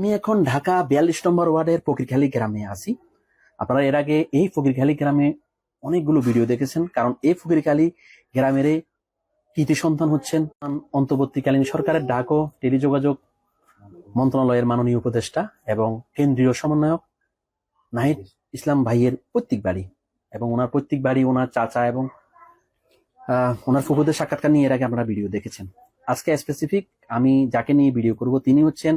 আমি এখন ঢাকা 42 নম্বর ওয়ার্ডের ফকিরখালী গ্রামে আছি। আপনারা এর আগে এই ফকিরখালী গ্রামে অনেকগুলো ভিডিও দেখেছেন, কারণ এই ফকিরখালী গ্রামের কৃতি সন্তান হচ্ছেন অন্তর্বর্তীকালীন সরকারের ডাক ও টেলিযোগাযোগ মন্ত্রণালয়ের মাননীয় উপদেষ্টা এবং কেন্দ্রীয় সমন্বয়ক নাহিদ ইসলাম ভাইয়ের পৈতৃক বাড়ি, এবং ওনার পৈতৃক বাড়ি, ওনার চাচা এবং ওনার ফুফুদের সাক্ষাৎকার নিয়ে এর আগে আপনারা ভিডিও দেখেছেন। আজকে স্পেসিফিক আমি যাকে নিয়ে ভিডিও করব তিনি হচ্ছেন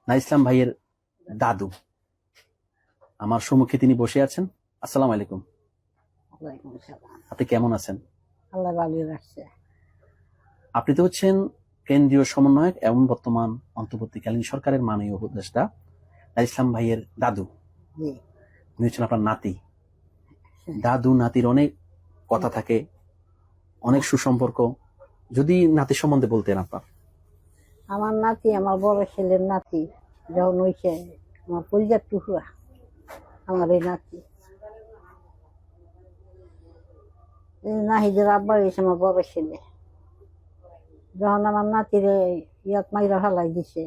নাহিদ ইসলাম ভাইয়ের দাদু। আমার সম্মুখে তিনি বসে আছেন। আসসালামু আলাইকুম। আপনি কেমন আছেন? আল্লাহ ভালো রাখছে। আপনি তো হচ্ছেন কেন্দ্রীয় সমন্বয়ক এবং বর্তমান অন্তর্বর্তীকালীন সরকারের মাননীয় উপদেষ্টা নাহিদ ইসলাম ভাইয়ের দাদু। উনি হচ্ছেন আপনার নাতি। দাদু নাতির অনেক কথা থাকে, অনেক সুসম্পর্ক। যদি নাতি সম্বন্ধে বলতেন আপনার। আমার নাতি, আমার বড় ছেলের নাতি যখন হয়েছে, আমার পরিবার টুকুরা আমার এই নাতি। নাহিদের আব্বা হয়েছে আমার বড় ছেলে। যখন আমার নাতিরে ইয়াত মাইরা ফেলাই দিছে,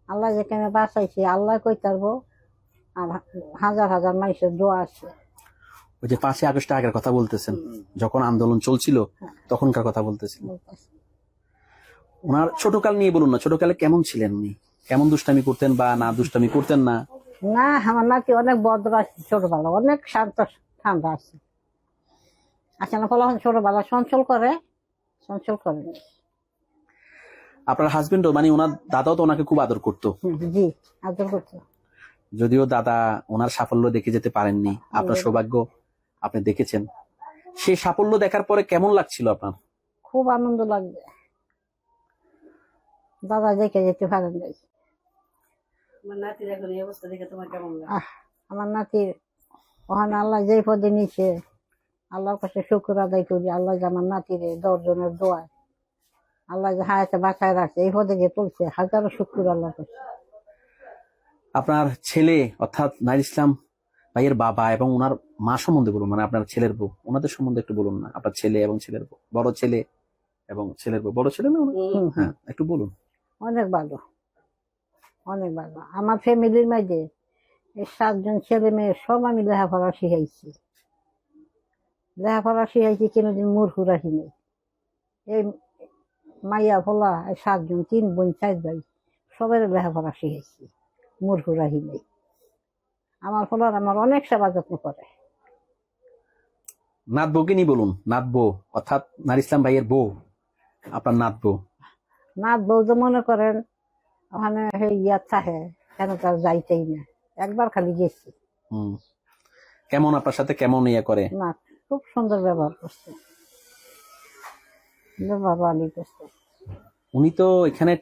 আল্লাহ যেখানে বাঁচাইছে আল্লাহ কই পারবো, আর হাজার হাজার মানুষের দোয়া আছে। ওই যে 5ই আগস্ট আগের কথা বলতেছেন, যখন আন্দোলন চলছিল তখনকার কথা বলতেছেন। ওনার ছোটকাল নিয়ে বলুন না, ছোটকালে কেমন ছিলেন উনি? কেমন দুষ্টামি করতেন বা না দুষ্টামি করতেন না? না, আমার নাতি অনেক ভদ্র আছে, ছোটবেলা অনেক শান্ত ঠান্ডা আছে। আচ্ছা না, ফলাফল ছোটবেলা চঞ্চল করে আপনার হাজবেন্ডও, মানে ওনার দাদাও তো ওনাকে খুব আদর করতো। জি, আদর করতো। যদিও দাদা ওনার সাফল্য দেখে যেতে পারেননি, আপনার সৌভাগ্য আপনি দেখেছেন। সেই সাফল্য দেখার পরে কেমন লাগছিল আপনার? খুব আনন্দ লাগবে। দাদা দেখে যেতে পারেন নাই। আমার নাতির ওখানে আল্লাহ যেই পদে নিচ্ছে, আল্লাহর কাছে শুকর আদায় করি। আল্লাহ যে আমার নাতিরে 10 জনের দোয়ায় আল্লাহ যে হায়াতে বাঁচায় রাখছে, এই পদে যে তুলছে, হাজারো শুক্র আল্লাহর কাছে। আপনার ছেলে অর্থাৎ নাহিদ ইসলাম ভাইয়ের বাবা এবং ওনার মা সম্বন্ধে বলুন, মানে আপনার ছেলের বউ, ওনাদের সম্বন্ধে একটু বলুন না। আপনার ছেলে এবং ছেলের বউ, বড় ছেলে এবং ছেলের বউ, বড় ছেলে না? হ্যাঁ, একটু বলুন। অনেক ভালো, অনেক ভালো। আমার ফ্যামিলির মাঝে এই 7 জন ছেলে মেয়ে সব আমি লেখাপড়া শিখাইছি। কোনোদিন মূর্খ রাখি নাই। এই মাইয়া ফলা 7 জন, 3 বোন 4 ভাই, সবাই লেখাপড়া শিখাইছি, মূর্খ রাখি নাই। আমার ফলার আমার অনেক সেবা যত্ন করে। নাত বউকে নিয়ে বলুন। নাত বউ অর্থাৎ নাহিদ ইসলাম ভাইয়ের বউ, আপনার নাত বউ। নাত বউ তো মনে করেন ওখানে ইয়াত থাকে, কেন তার যাইতেই না। একবার খালি গেছি। কেমন আপনার সাথে কেমন ইয়ে করে? না, খুব সুন্দর ব্যবহার করছে, ব্যবহার ভালোই করছে। উনি তো এখানে